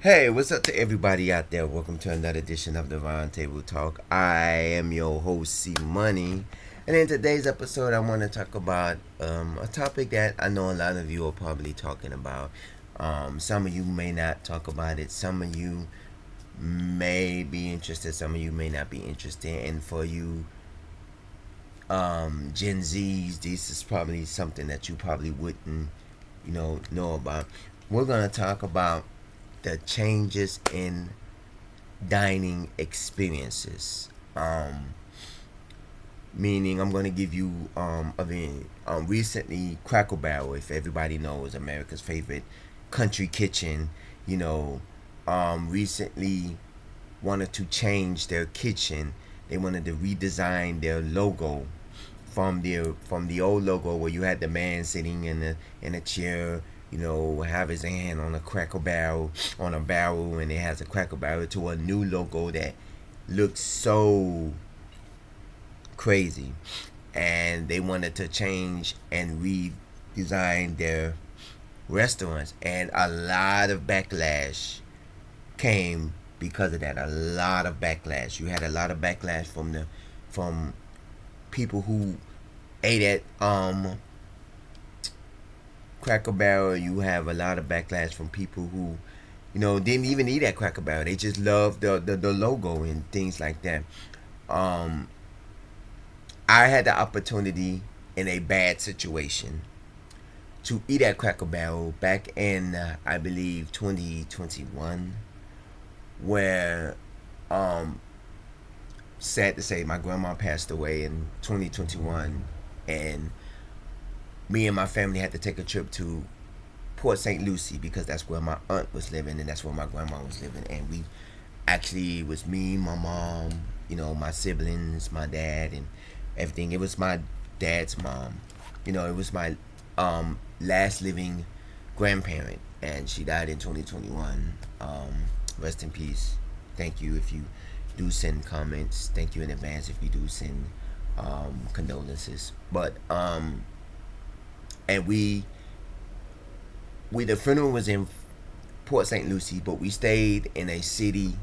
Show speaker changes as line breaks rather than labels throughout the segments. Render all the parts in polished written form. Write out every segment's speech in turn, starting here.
Hey, what's up to everybody out there? Welcome to another edition of the Round Table Talk. I am your host, C Money. And in today's episode, I want to talk about a topic that I know a lot of you are probably talking about. Some of you may not talk about it. Some of you may be interested. Some of you may not be interested. And for you Gen Zs, this is probably something that you probably wouldn't, know about. We're going to talk about the changes in dining experiences. Meaning, I'm going to give you recently Crackle Barrel, if everybody knows America's favorite country kitchen, you know, recently wanted to change their kitchen. They wanted to redesign their logo from the old logo where you had the man sitting in a chair, have his hand on a cracker barrel on a barrel, and it has a cracker barrel, to a new logo that looks so crazy. And they wanted to change and redesign their restaurants, and a lot of backlash came because of that. A lot of backlash. You had a lot of backlash from people who ate at Cracker Barrel. You have a lot of backlash from people who, didn't even eat at Cracker Barrel. They just loved the logo and things like that. Um, I had the opportunity in a bad situation to eat at Cracker Barrel back in, I believe, 2021, where, um, sad to say, my grandma passed away in 2021, and me and my family had to take a trip to Port St. Lucie because that's where my aunt was living and that's where my grandma was living. And we actually, it was me, my mom, my siblings, my dad, and everything. It was my dad's mom. It was my last living grandparent, and she died in 2021. Rest in peace. Thank you if you do send comments. Thank you in advance if you do send condolences. But and we the funeral was in Port St. Lucie, but we stayed in a city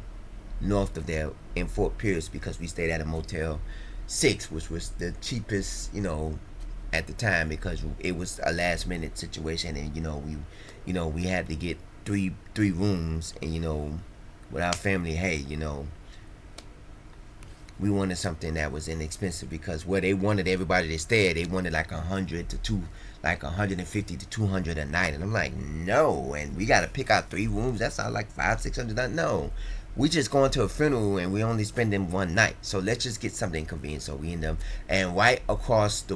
north of there in Fort Pierce because we stayed at a Motel 6, which was the cheapest, at the time, because it was a last minute situation, and we had to get three rooms, and with our family, hey, we wanted something that was inexpensive, because where they wanted everybody to stay, they wanted like 150 to 200 a night, and I'm like, no, and we got to pick out three rooms. That sounds like 500-600. No, we just going to a funeral and we only spending one night, so let's just get something convenient. So we end up, and right across the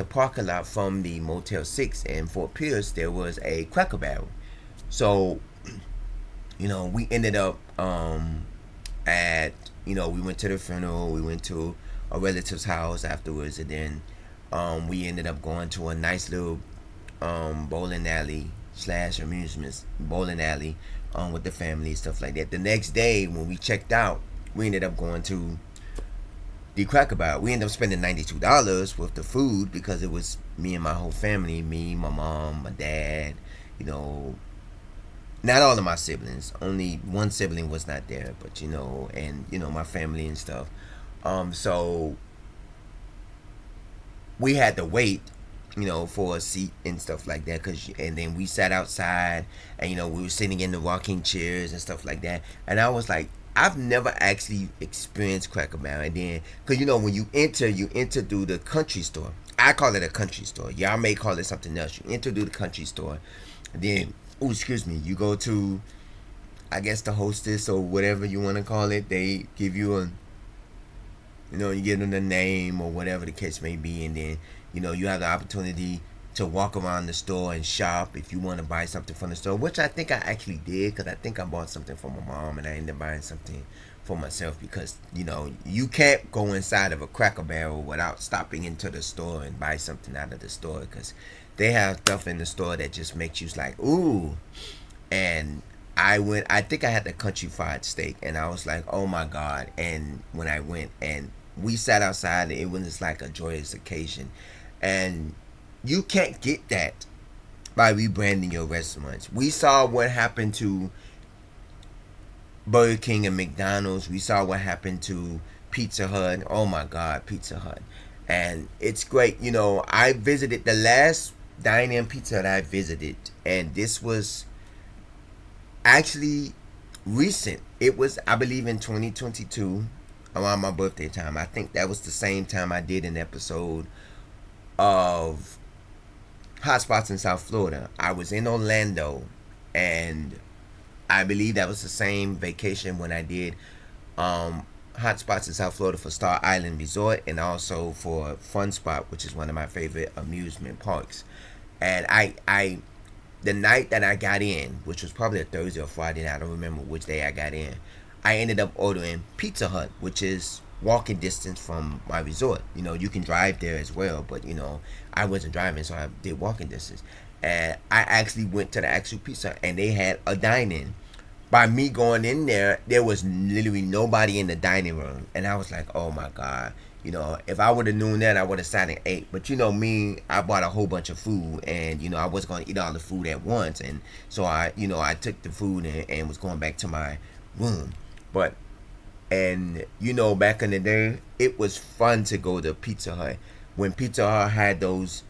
parking lot from the Motel 6 in Fort Pierce, there was a Cracker Barrel. So we ended up at we went to the funeral, we went to a relative's house afterwards, and then we ended up going to a nice little bowling alley slash amusements bowling alley with the family, stuff like that. The next day when we checked out, we ended up going to the Cracker Barrel. We ended up spending $92 with the food because it was me and my whole family, me, my mom, my dad, you know, not all of my siblings. Only one sibling was not there, but and my family and stuff. So we had to wait, for a seat and stuff like that. And then we sat outside, and we were sitting in the rocking chairs and stuff like that. And I was like, I've never actually experienced Cracker Barrel. And then, cause when you enter through the country store. I call it a country store. Y'all may call it something else. You enter through the country store, and then, oh, excuse me, you go to, I guess, the hostess or whatever you want to call it. They give you you give them the name or whatever the case may be, and then you have the opportunity to walk around the store and shop if you want to buy something from the store, which I think I actually did, because I think I bought something for my mom and I ended up buying something for myself, because you can't go inside of a Cracker Barrel without stopping into the store and buy something out of the store, because they have stuff in the store that just makes you like, ooh. And I think I had the country fried steak, and I was like, oh my god. And when I went and we sat outside, it was like a joyous occasion, and you can't get that by rebranding your restaurants. We saw what happened to Burger King and McDonald's. We saw what happened to Pizza Hut. Oh my God, Pizza Hut. And it's great. You know, I visited the last dine-in pizza that I visited, and this was actually recent. It was, I believe, in 2022, around my birthday time. I think that was the same time I did an episode of Hotspots in South Florida. I was in Orlando, and I believe that was the same vacation when I did Hotspots in South Florida for Star Island Resort, and also for Fun Spot, which is one of my favorite amusement parks. And the night that I got in, which was probably a Thursday or Friday, I don't remember which day I got in, I ended up ordering Pizza Hut, which is walking distance from my resort. You know, you can drive there as well, but you know, I wasn't driving, so I did walking distance. And I actually went to the actual pizza, and they had a dine-in. By me going in there was literally nobody in the dining room, and I was like, "Oh my God!" You know, if I would have known that, I would have sat and ate. But you know me, I bought a whole bunch of food, and you know I was going to eat all the food at once, and so I took the food and was going back to my room. But and you know, back in the day, it was fun to go to Pizza Hut when Pizza Hut had those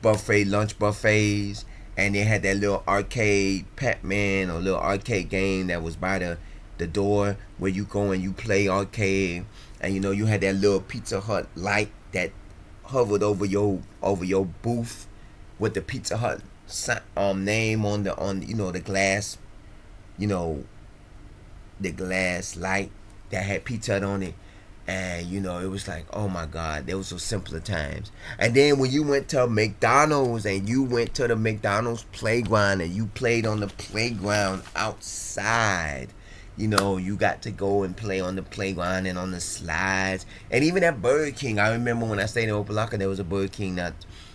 lunch buffets, and they had that little arcade Pac-Man or little arcade game that was by the door where you go and you play arcade, and you know you had that little Pizza Hut light that hovered over your booth with the Pizza Hut name on the glass, you know, the glass light that had Pizza Hut on it. And you know, it was like, oh my God, there was those simpler times. And then when you went to McDonald's and you went to the McDonald's playground and you played on the playground outside, you know, you got to go and play on the playground and on the slides. And even at Burger King, I remember when I stayed in Opelika, there was a Burger King that,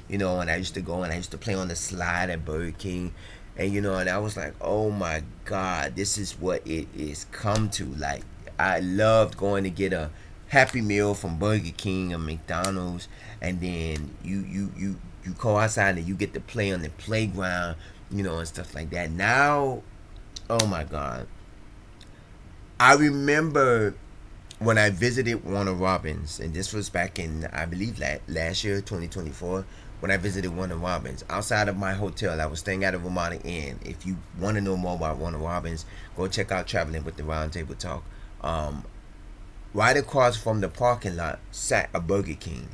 you know, and I used to go and I used to play on the slide at Burger King. And you know, and I was like, oh my God, this is what it is come to. Like, I loved going to get a Happy Meal from Burger King or McDonald's, and then you go outside and you get to play on the playground, you know, and stuff like that. Now, oh my God, I remember when I visited Warner Robins, and this was back in, I believe, last year, 2024, when I visited Warner Robins. Outside of my hotel, I was staying at a Ramada Inn. If you want to know more about Warner Robins, go check out Traveling with the Roundtable Talk. Right across from the parking lot sat a Burger King.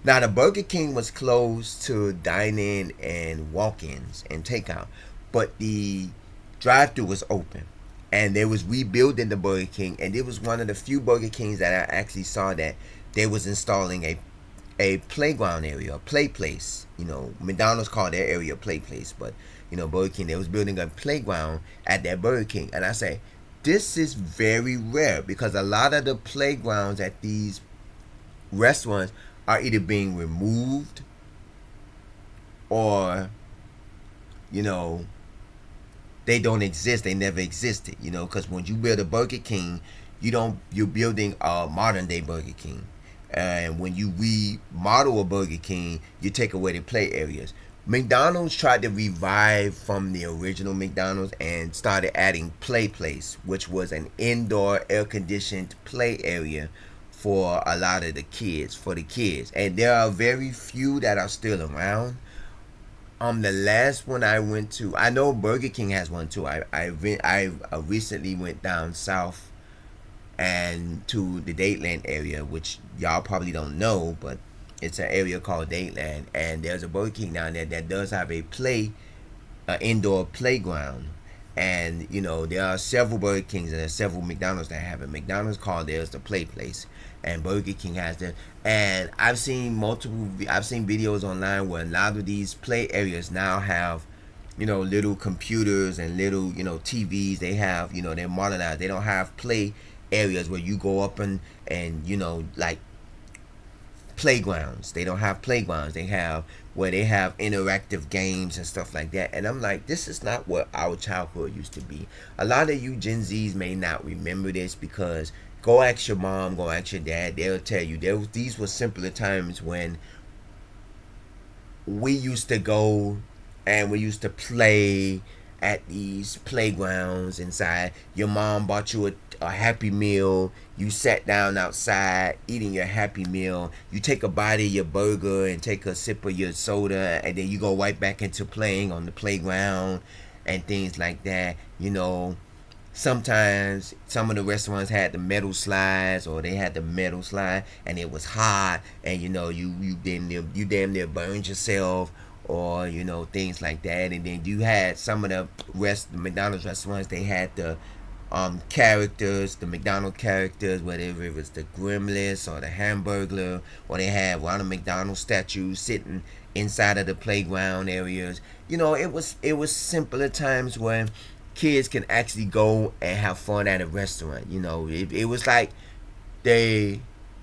Now, the Burger King was closed to dine-in and walk-ins and takeout, but the drive-thru was open. And they was rebuilding the Burger King, and it was one of the few Burger Kings that I actually saw that they was installing a playground area, a play place. You know, McDonald's called their area a play place, but you know, Burger King, they was building a playground at that Burger King. And I say, this is very rare because a lot of the playgrounds at these restaurants are either being removed or, you know, they don't exist. They never existed, you know, because when you build a Burger King, you're building a modern day Burger King. And when you remodel a Burger King, you take away the play areas. McDonald's tried to revive from the original McDonald's and started adding Play Place, which was an indoor air-conditioned play area for a lot of the kids, for the kids. And there are very few that are still around. The last one I went to, I know Burger King has one too. I recently went down south and to the Dateland area, which y'all probably don't know, but it's an area called Dateland, and there's a Burger King down there that does have a indoor playground. And you know, there are several Burger Kings and there's several McDonald's that have it. McDonald's called theirs the Play Place, and Burger King has that. And I've seen videos online where a lot of these play areas now have, you know, little computers and little, you know, TVs. They have, you know, they're modernized. They don't have play areas where you go up and you know, like playgrounds. They don't have playgrounds. They have where they have interactive games and stuff like that. And I'm like, this is not what our childhood used to be. A lot of you Gen Zs may not remember this because go ask your mom, go ask your dad. They'll tell you these were simpler times when we used to go and we used to play at these playgrounds inside. Your mom bought you a Happy Meal. You sat down outside eating your Happy Meal. You take a bite of your burger and take a sip of your soda, and then you go right back into playing on the playground and things like that. Sometimes some of the restaurants had the metal slides, or they had the metal slide, and it was hot, and you damn near burned yourself, or things like that. And then you had some of the McDonald's restaurants, they had the characters, the McDonald characters, whether it was the Gremlins or the Hamburglar, or they had Ronald McDonald statues sitting inside of the playground areas. It was simpler times when kids can actually go and have fun at a restaurant. It was like the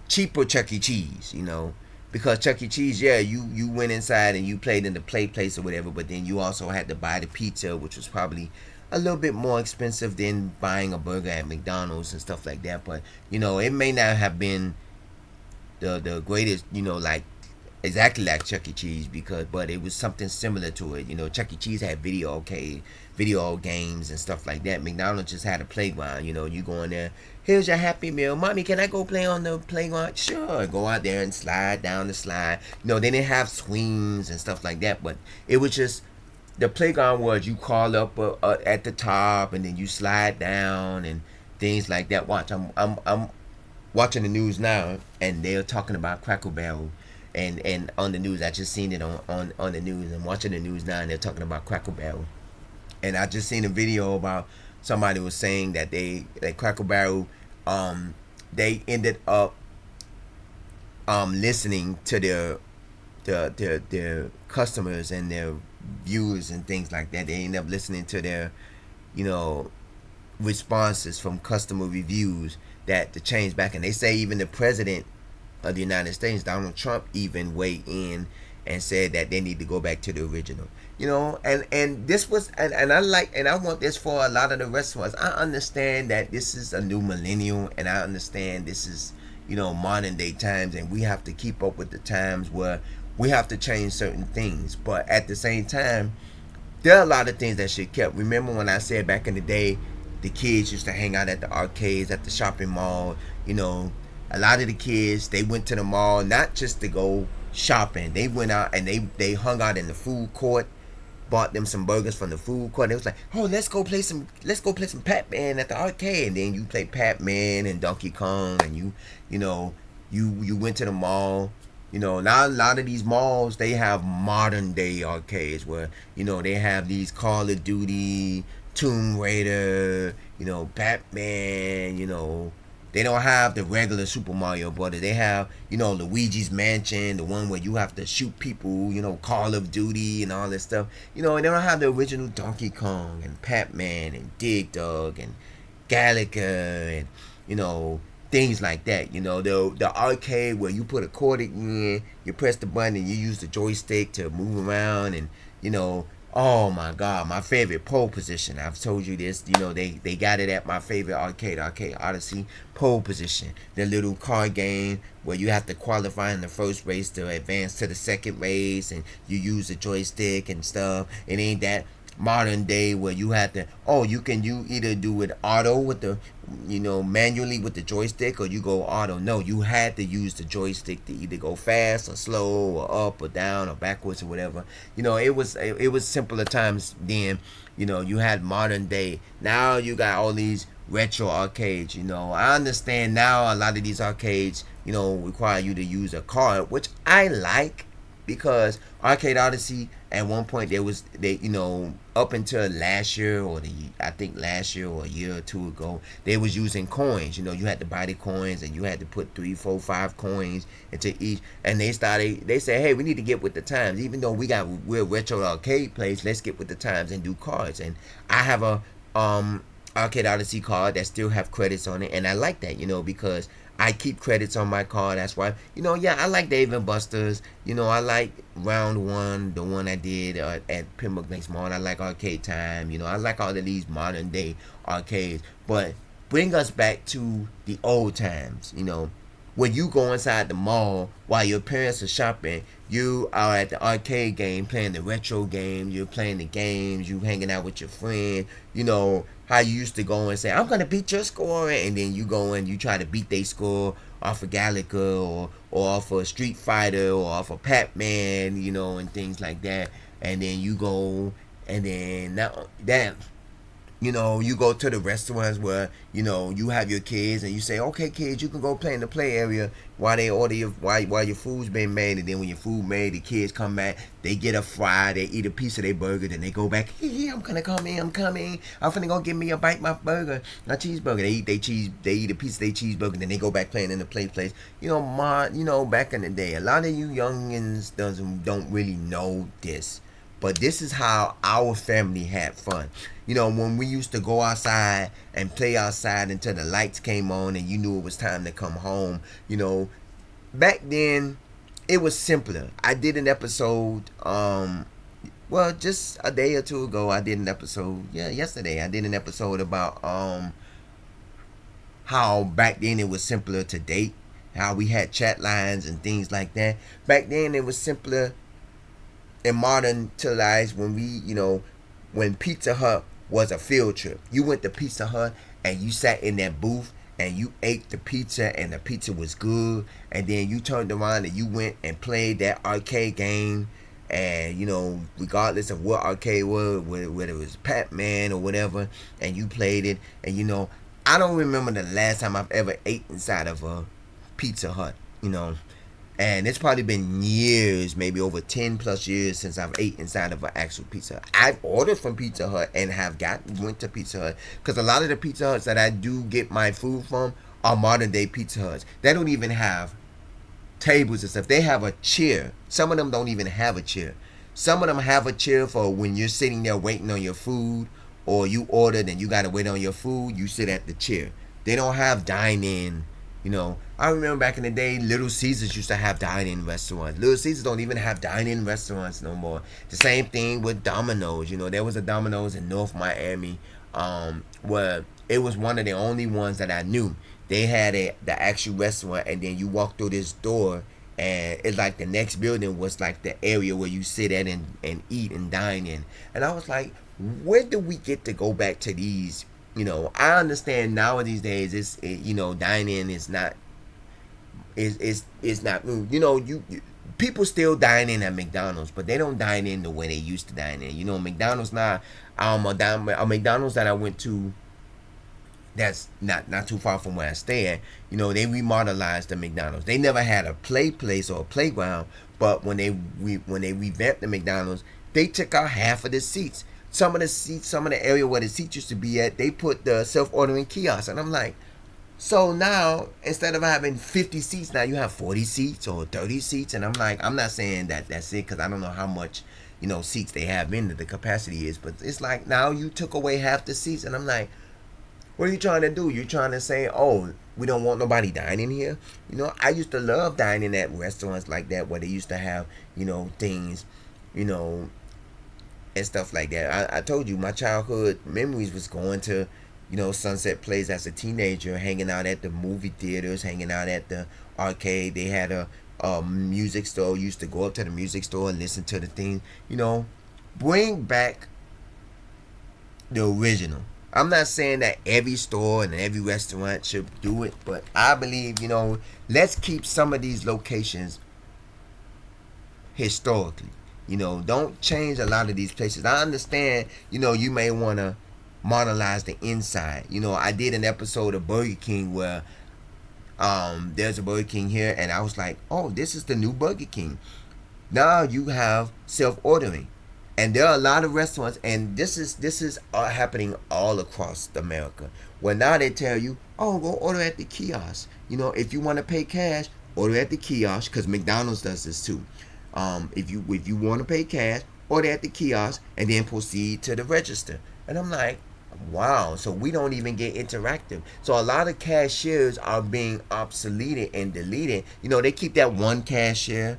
cheaper Chuck E. Cheese. Because Chuck E. Cheese, yeah, you went inside and you played in the play place or whatever, but then you also had to buy the pizza, which was probably a little bit more expensive than buying a burger at McDonald's and stuff like that. But it may not have been the greatest, like exactly like Chuck E. Cheese, but it was something similar to it. Chuck E. Cheese had video games and stuff like that. McDonald's just had a playground. You go in there. Here's your Happy Meal. Mommy, can I go play on the playground? Sure. Go out there and slide down the slide. They didn't have swings and stuff like that, but it was just the playground was you crawl up at the top and then you slide down and things like that. Watch, I'm watching the news now, and they're talking about Cracker Barrel, and on the news. I just seen it on the news. I'm watching the news now, and they're talking about Cracker Barrel, and I just seen a video about somebody was saying that Cracker Barrel, they ended up listening to their customers and their viewers and things like that. They end up listening to their responses from customer reviews that to change back. And they say even the president of the United States, Donald Trump, even weighed in and said that they need to go back to the original. And this was and I want this for a lot of the restaurants. I understand that this is a new millennial, and I understand this is modern day times, and we have to keep up with the times where we have to change certain things. But at the same time, there are a lot of things that should kept. Remember when I said back in the day, the kids used to hang out at the arcades, at the shopping mall. A lot of the kids, they went to the mall not just to go shopping. They went out and they hung out in the food court, bought them some burgers from the food court. It was like, oh, let's go play some Pac-Man at the arcade. And then you play Pac-Man and Donkey Kong, and you went to the mall. Now a lot of these malls, they have modern day arcades where they have these Call of Duty, Tomb Raider, Batman. They don't have the regular Super Mario Brothers. They have, Luigi's Mansion, the one where you have to shoot people, Call of Duty and all this stuff. And they don't have the original Donkey Kong and Pac-Man and Dig Dug and Galaga and, things like that. The arcade where you put a quarter in, you press the button and you use the joystick to move around, and, oh my God, my favorite pole position. I've told you this. They got it at my favorite Arcade Odyssey. Pole position, the little card game where you have to qualify in the first race to advance to the second race, and you use the joystick and stuff. It ain't that modern day where you have to you either do it auto with the manually with the joystick, or you go auto. No, you had to use the joystick to either go fast or slow or up or down or backwards or whatever. It was simpler times then. You had modern day. Now you got all these retro arcades. I understand now a lot of these arcades require you to use a card, which I like, because Arcade Odyssey at one point up until last year or a year or two ago, they was using coins. You had to buy the coins, and you had to put 3, 4, 5 coins into each. And they said, hey, we need to get with the times. Even though we're a retro arcade place, let's get with the times and do cards. And I have a Arcade Odyssey card that still have credits on it, and I like that, because I keep credits on my card. That's why, I like Dave and Buster's. I like Round One, the one I did at Pembroke Lakes Mall. I like Arcade Time. I like all of these modern day arcades. But bring us back to the old times. when you go inside the mall while your parents are shopping, you are at the arcade game playing the retro games, you're playing the games, you hanging out with your friend, how you used to go and say, I'm gonna beat your score, and then you go and you try to beat their score off of Galaga, or off of Street Fighter, or off of Pac-Man, and things like that. And then you go, and then now that you go to the restaurants where you have your kids, and you say, okay, kids, you can go play in the play area while they order while your food's been made. And then when your food made, the kids come back, they get a fry, they eat a piece of their burger, then they go back, hey, I'm coming, I'm finna go get me a bite my burger, my cheeseburger. They eat a piece of their cheeseburger, then they go back playing in the play place. Back in the day, a lot of you youngins don't really know this, but this is how our family had fun. When we used to go outside and play outside until the lights came on and you knew it was time to come home. Back then it was simpler. I did an episode, just a day or two ago, I did an episode, yesterday, I did an episode about how back then it was simpler to date, how we had chat lines and things like that. Back then it was simpler and modern to life when Pizza Hut was a field trip. You went to Pizza Hut and you sat in that booth and you ate the pizza, and the pizza was good, and then you turned around and you went and played that arcade game. And regardless of what arcade was, whether it was Pac-Man or whatever, and you played it. And I don't remember the last time I've ever ate inside of a Pizza Hut. And it's probably been years, maybe over 10 plus years, since I've ate inside of an actual Pizza Hut. I've ordered from Pizza Hut and went to Pizza Hut, because a lot of the Pizza Huts that I do get my food from are modern day Pizza Huts. They don't even have tables and stuff. They have a chair. Some of them don't even have a chair. Some of them have a chair for when you're sitting there waiting on your food, or you ordered and you gotta wait on your food, you sit at the chair. They don't have dine-in. I remember back in the day, Little Caesars used to have dine-in restaurants. Little Caesars don't even have dine-in restaurants no more. The same thing with Domino's. There was a Domino's in North Miami, where it was one of the only ones that I knew. They had the actual restaurant, and then you walk through this door, and it's like the next building was like the area where you sit at and eat and dine in. And I was like, where do we get to go back to these? I understand nowadays days dining is not is not people still dine in at McDonald's, but they don't dine in the way they used to dine in. McDonald's now, a McDonald's that I went to that's not too far from where I stay at, they remodelized the McDonald's. They never had a play place or a playground, but when they revamped the McDonald's, they took out half of the seats. Some of the area where the seats used to be at, they put the self-ordering kiosks. And I'm like, so now, instead of having 50 seats, now you have 40 seats or 30 seats. And I'm like, I'm not saying that that's it, because I don't know how much, seats they have in the capacity is. But it's like, now you took away half the seats. And I'm like, what are you trying to do? You're trying to say, oh, we don't want nobody dining here? I used to love dining at restaurants like that, where they used to have, things, and stuff like that. I told you my childhood memories was going to, Sunset Place as a teenager, hanging out at the movie theaters, hanging out at the arcade. They had a music store. Used to go up to the music store and listen to the thing. Bring back the original. I'm not saying that every store and every restaurant should do it, but I believe, let's keep some of these locations historically. Don't change a lot of these places. I understand, you may want to modernize the inside. I did an episode of Burger King where there's a Burger King here, and I was like, oh, this is the new Burger King. Now you have self-ordering. And there are a lot of restaurants, and this is happening all across America, where now they tell you, oh, go order at the kiosk. If you want to pay cash, order at the kiosk, because McDonald's does this too. If you want to pay cash, order at the kiosk and then proceed to the register. And I'm like, wow, so we don't even get interactive. So a lot of cashiers are being obsoleted and deleted. They keep that one cashier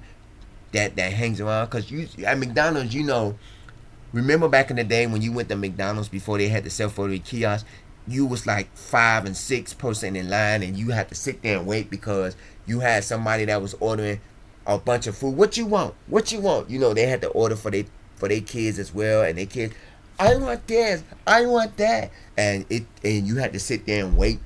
that hangs around, because at McDonald's, remember back in the day when you went to McDonald's before they had the self-ordering kiosk, you was like 5 and 6 person in line, and you had to sit there and wait because you had somebody that was ordering a bunch of food. What you want? What you want? You know, they had to order for their kids as well, and their kids, I want this, I want that, and you had to sit there and wait,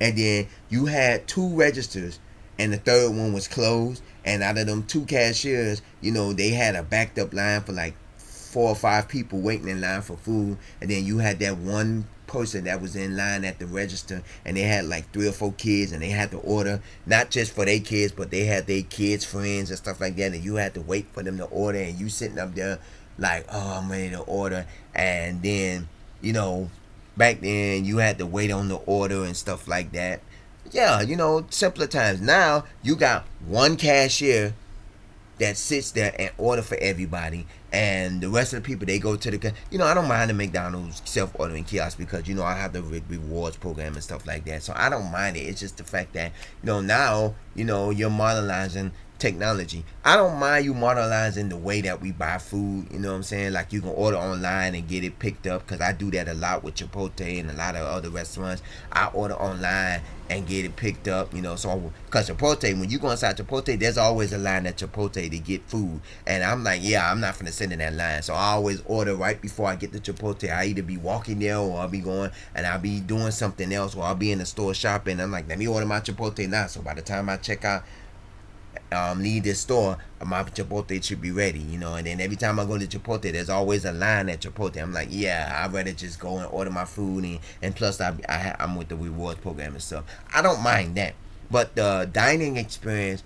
and then you had two registers, and the third one was closed, and out of them two cashiers, you know, they had a backed up line for like 4 or 5 people waiting in line for food, and then you had that one person that was in line at the register, and they had like 3 or 4 kids, and they had to order not just for their kids, but they had their kids friends and stuff like that, and you had to wait for them to order, and you sitting up there like, oh, I'm ready to order. And then, you know, back then you had to wait on the order and stuff like that. Yeah, you know, simpler times. Now you got one cashier that sits there and order for everybody, and the rest of the people, they go to the, you know, I don't mind the McDonald's self-ordering kiosk because, you know, I have the rewards program and stuff like that, so I don't mind it. It's just the fact that, you know, now, you know, you're modernizing technology. I don't mind you modernizing the way that we buy food, you know what I'm saying? Like, you can order online and get it picked up, because I do that a lot with Chipotle and a lot of other restaurants. I order online and get it picked up, you know. So, because Chipotle, when you go inside Chipotle, there's always a line at Chipotle to get food, and I'm like, yeah, I'm not finna sit in that line, so I always order right before I get to Chipotle. I either be walking there, or I'll be going and I'll be doing something else, or I'll be in the store shopping. I'm like, let me order my Chipotle now, so by the time I check out, leave this store, my Chipotle should be ready, you know. And then every time I go to Chipotle, there's always a line at Chipotle. I'm like, yeah, I'd rather just go and order my food, and plus I'm with the rewards program and stuff. I don't mind that, but the dining experience,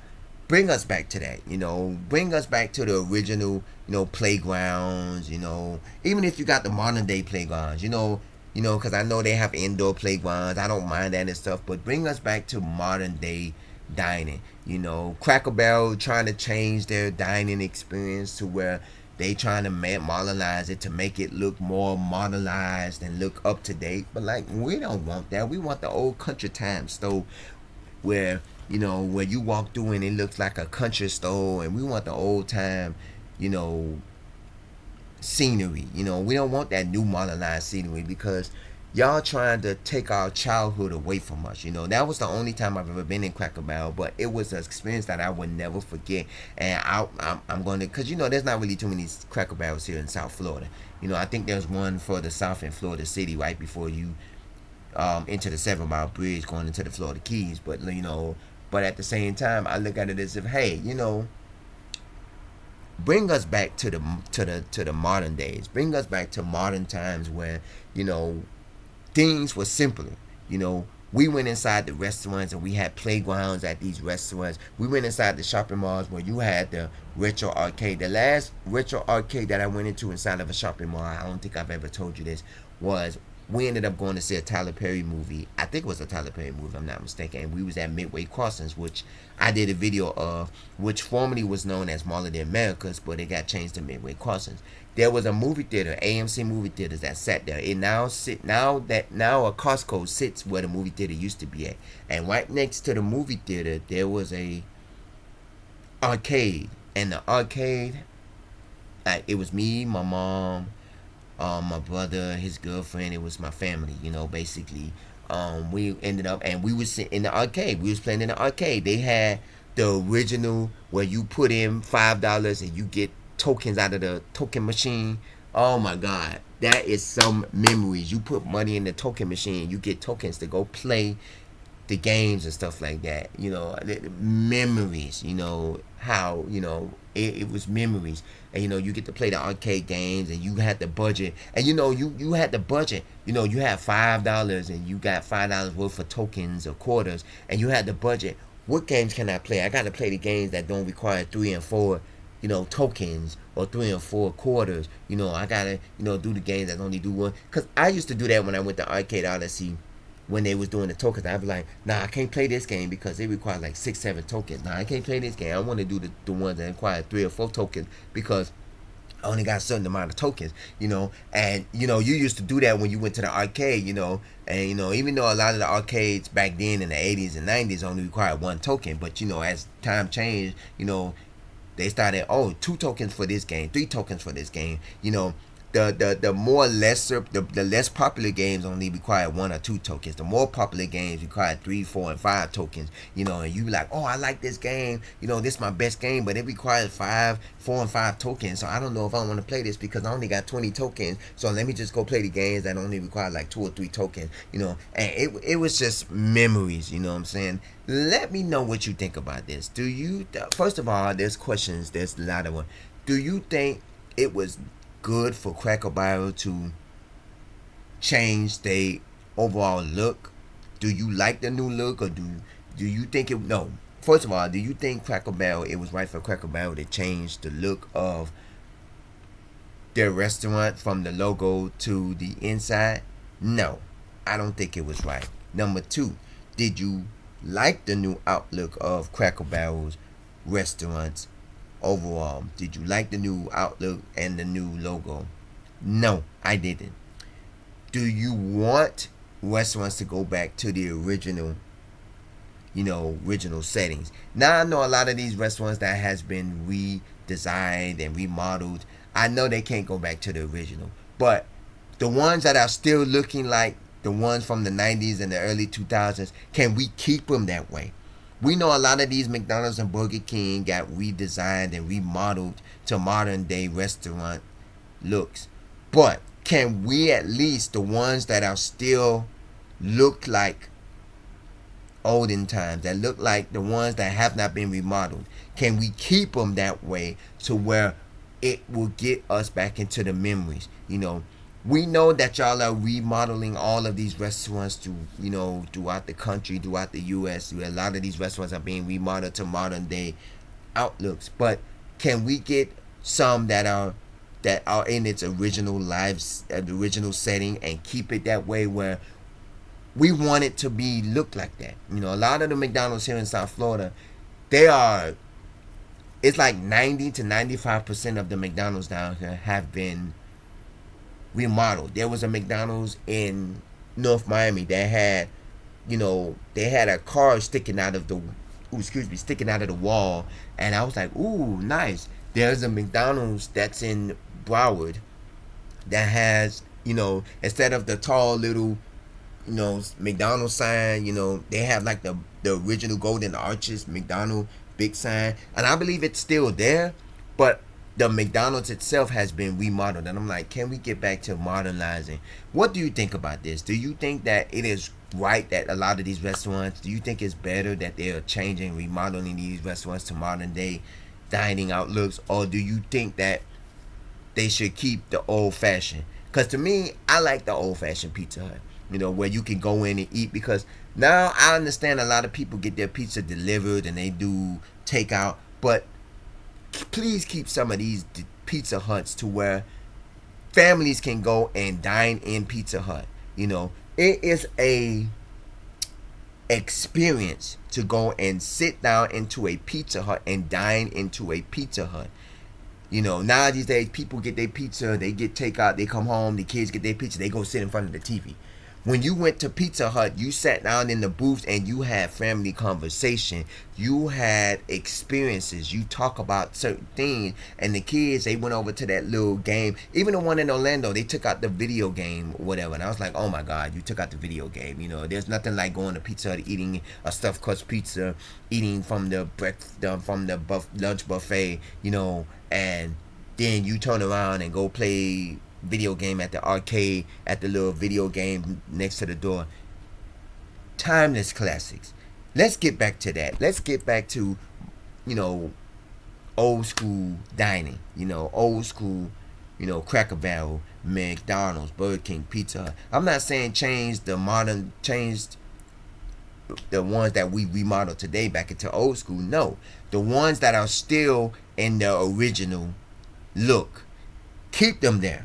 bring us back to that, you know. Bring us back to the original, you know, playgrounds, you know. Even if you got the modern day playgrounds, you know, because I know they have indoor playgrounds. I don't mind that and stuff, but bring us back to modern day dining. You know, Cracker Barrel trying to change their dining experience to where they trying to modernize it to make it look more modernized and look up to date. But like, we don't want that. We want the old country time store where, you know, where you walk through and it looks like a country store, and we want the old time, you know, scenery. You know, we don't want that new modernized scenery, because y'all trying to take our childhood away from us. You know, that was the only time I've ever been in Cracker Barrel, but it was an experience that I would never forget. And I'm going to, because, you know, there's not really too many Cracker Barrels here in South Florida. You know, I think there's one further south in Florida City, right before you into the 7 Mile Bridge going into the Florida Keys. But, you know, but at the same time, I look at it as if, hey, you know, bring us back to the modern days. Bring us back to modern times where, you know, things were simpler. You know, we went inside the restaurants and we had playgrounds at these restaurants. We went inside the shopping malls where you had the retro arcade. The last retro arcade that I went into inside of a shopping mall, I don't think I've ever told you this, was we ended up going to see a Tyler Perry movie. I think it was a Tyler Perry movie, if I'm not mistaken. And we was at Midway Crossings, which I did a video of, which formerly was known as Mall of the Americas, but it got changed to Midway Crossings. There was a movie theater, AMC movie theaters, that sat there. It now a Costco sits where the movie theater used to be at, and right next to the movie theater there was a arcade, and the arcade, like, it was me, my mom, my brother, his girlfriend. It was my family, you know, basically. We ended up, and we was in the arcade. We was playing in the arcade. They had the original where you put in $5 and you get tokens out of the token machine. Oh my God, that is some memories. You put money in the token machine, you get tokens to go play the games and stuff like that. You know, memories. You know how, you know, it was memories, and you know, you get to play the arcade games, and you had the budget, and you know, you had the budget. You know, you had $5 and you got $5 worth of tokens or quarters, and you had the budget. What games can I play? I got to play the games that don't require 3 and 4, you know, tokens, or 3 and 4 quarters. You know, I gotta, you know, do the games that only do one. Cause I used to do that when I went to Arcade Odyssey, when they was doing the tokens. I'd be like, nah, I can't play this game because it requires like 6, 7 tokens. Nah, I can't play this game. I want to do the ones that require 3 or 4 tokens, because I only got a certain amount of tokens, you know. And you know, you used to do that when you went to the arcade, you know. And you know, even though a lot of the arcades back then in the 80s and 90s only required 1 token, but you know, as time changed, you know, they started, oh, 2 tokens for this game, 3 tokens for this game, you know. the more lesser the less popular games only require 1 or 2 tokens. The more popular games require 3, 4, and 5 tokens. And you be like, oh, I like this game. This is my best game, but it requires 5, 4, and 5 tokens. So I don't know if I want to play this because I only got 20 tokens. So let me just go play the games that only require like 2 or 3 tokens. And it was just memories. You know what I'm saying? Let me know what you think about this. First of all, there's questions. There's a lot of them. Do you think it was good for Cracker Barrel to change their overall look? Do you like the new look, or do you think it? No. First of all, do you think Cracker Barrel, it was right for Cracker Barrel to change the look of their restaurant from the logo to the inside? No, I don't think it was right. Number two, did you like the new outlook of Cracker Barrel's restaurants overall? Did you like the new outlook and the new logo? No, I didn't. Do you want restaurants to go back to the original settings? Now I know a lot of these restaurants that has been redesigned and remodeled, I know they can't go back to the original. But the ones that are still looking like the ones from the 90s and the early 2000s, can we keep them that way? We know a lot of these McDonald's and Burger King got redesigned and remodeled to modern day restaurant looks. But can we at least, the ones that are still look like olden times, that look like the ones that have not been remodeled, can we keep them that way to where it will get us back into the memories? We know that y'all are remodeling all of these restaurants throughout the country, throughout the U.S. A lot of these restaurants are being remodeled to modern day outlooks. But can we get some that are in its original original setting, and keep it that way where we want it to be look like that? A lot of the McDonald's here in South Florida, it's like 90 to 95% of the McDonald's down here have been remodeled. There was a McDonald's in North Miami that had, they had a car sticking out of the wall, and I was like, ooh, nice. There's a McDonald's that's in Broward that has, instead of the tall little, McDonald's sign, they have like the original golden arches McDonald's big sign, and I believe it's still there, but the McDonald's itself has been remodeled. And I'm like, can we get back to modernizing? What do you think about this? Do you think that it is right that a lot of these restaurants, do you think it's better that they are changing, remodeling these restaurants to modern day dining outlooks, or do you think that they should keep the old fashioned? Because to me, I like the old fashioned Pizza Hut, where you can go in and eat, because now I understand a lot of people get their pizza delivered and they do takeout, but please keep some of these Pizza Huts to where families can go and dine in Pizza Hut. It is a experience to go and sit down into a Pizza Hut and dine into a Pizza Hut. Now these days people get their pizza, they get takeout, they come home, the kids get their pizza, they go sit in front of the TV. When you went to Pizza Hut, you sat down in the booth and you had family conversation. You had experiences. You talk about certain things. And the kids, they went over to that little game. Even the one in Orlando, they took out the video game or whatever. And I was like, oh my God, you took out the video game. There's nothing like going to Pizza Hut, eating a stuffed crust pizza, eating from the lunch buffet, and then you turn around and go play video game at the arcade, at the little video game next to the door. Timeless classics. Let's get back to that. Let's get back to, old school dining. Old school, Cracker Barrel, McDonald's, Burger King, Pizza Hut. I'm not saying change the ones that we remodel today back into old school. No. The ones that are still in the original look, keep them there.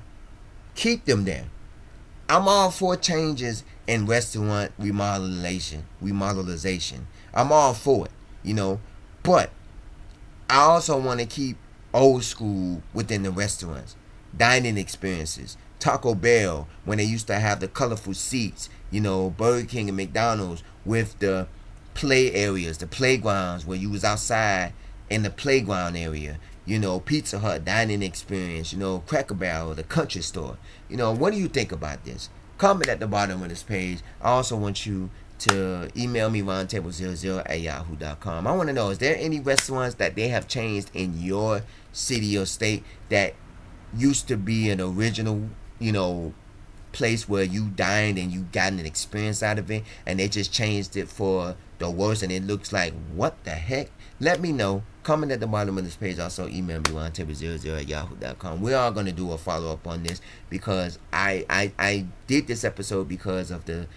Keep them there. I'm all for changes in restaurant remodelization. I'm all for it, But I also want to keep old school within the restaurants. Dining experiences. Taco Bell, when they used to have the colorful seats. Burger King and McDonald's with the play areas, the playgrounds where you was outside in the playground area. Pizza Hut dining experience, Cracker Barrel, the country store. What do you think about this? Comment at the bottom of this page. I also want you to email me roundtable00@yahoo.com. I want to know, is there any restaurants that they have changed in your city or state that used to be an original, place where you dined and you got an experience out of it, and they just changed it for the worse, and it looks like, what the heck? Let me know. Comment at the bottom of this page. Also email me roundtable00@yahoo.com. We are going to do a follow-up on this because I did this episode because of the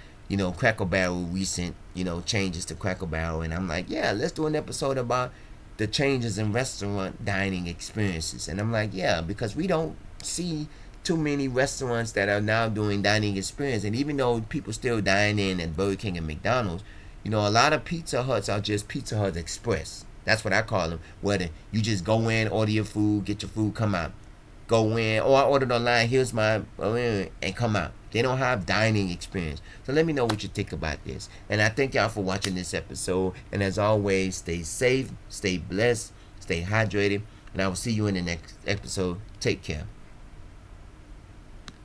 Cracker Barrel recent changes to Cracker Barrel, and I'm like, yeah, let's do an episode about the changes in restaurant dining experiences. And I'm like, yeah, because we don't see too many restaurants that are now doing dining experience. And even though people still dine in at Burger King and McDonald's, a lot of Pizza Huts are just Pizza Hut Express. That's what I call them. Where you just go in, order your food, get your food, come out. Go in, or I ordered online, here's my, and come out. They don't have dining experience. So let me know what you think about this. And I thank y'all for watching this episode. And as always, stay safe, stay blessed, stay hydrated. And I will see you in the next episode. Take care.